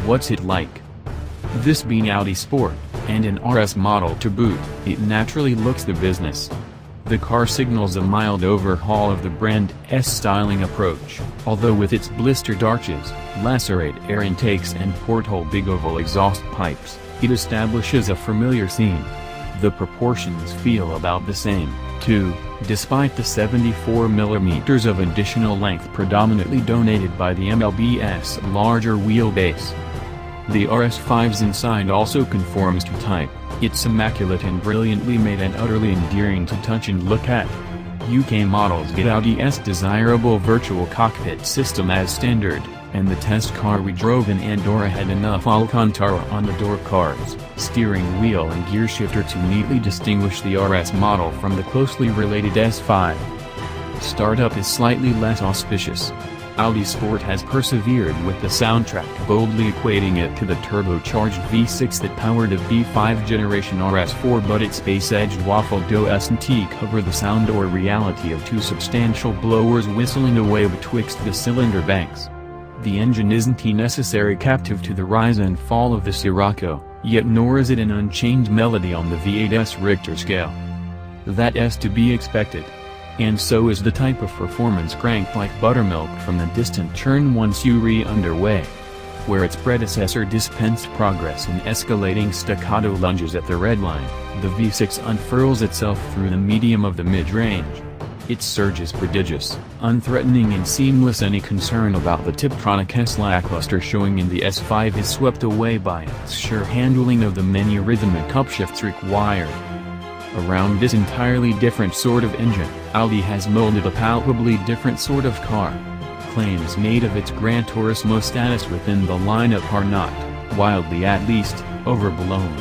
what's it like? This being Audi Sport, and an RS model to boot, it naturally looks the business. The car signals a mild overhaul of the brand's styling approach, although with its blistered arches, lacerate air intakes and porthole big oval exhaust pipes, it establishes a familiar theme. The proportions feel about the same, too, despite the 74mm of additional length predominantly donated by the MLB's larger wheelbase. The RS5's inside also conforms to type. It's immaculate and brilliantly made and utterly endearing to touch and look at. UK models get Audi's desirable virtual cockpit system as standard, and the test car we drove in Andorra had enough Alcantara on the door cards, steering wheel and gear shifter to neatly distinguish the RS model from the closely related S5. Startup is slightly less auspicious. Audi Sport has persevered with the soundtrack, boldly equating it to the turbocharged V6 that powered a V5 generation RS4, but its space-edged waffle doesn't cover the sound or reality of two substantial blowers whistling away betwixt the cylinder banks. The engine isn't a necessary captive to the rise and fall of the Scirocco, yet nor is it an unchanged melody on the V8's Richter scale. That's to be expected. And so is the type of performance cranked like buttermilk from the distant turn once you re-underway. Where its predecessor dispensed progress in escalating staccato lunges at the red line, the V6 unfurls itself through the medium of the mid-range. Its surge is prodigious, unthreatening and seamless. Any concern about the Tiptronic's lackluster showing in the S5 is swept away by its sure handling of the many rhythmic upshifts required. Around this entirely different sort of engine, Audi has molded a palpably different sort of car. Claims made of its Gran Turismo status within the lineup are not, wildly at least, overblown.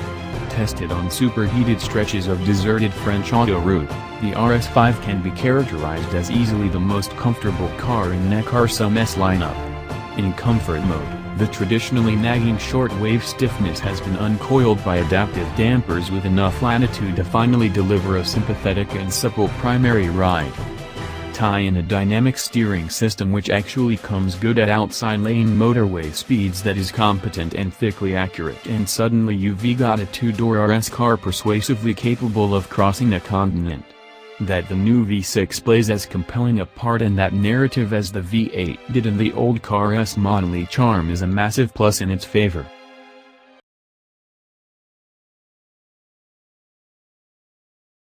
Tested on superheated stretches of deserted French autoroute, the RS5 can be characterized as easily the most comfortable car in Necarsum's lineup. In comfort mode, the traditionally nagging short-wave stiffness has been uncoiled by adaptive dampers with enough latitude to finally deliver a sympathetic and supple primary ride. Tie in a dynamic steering system which actually comes good at outside lane motorway speeds that is competent and thickly accurate, and suddenly you've got a two-door RS car persuasively capable of crossing a continent. That the new V6 plays as compelling a part in that narrative as the V8 did in the old car's modelly charm is a massive plus in its favor.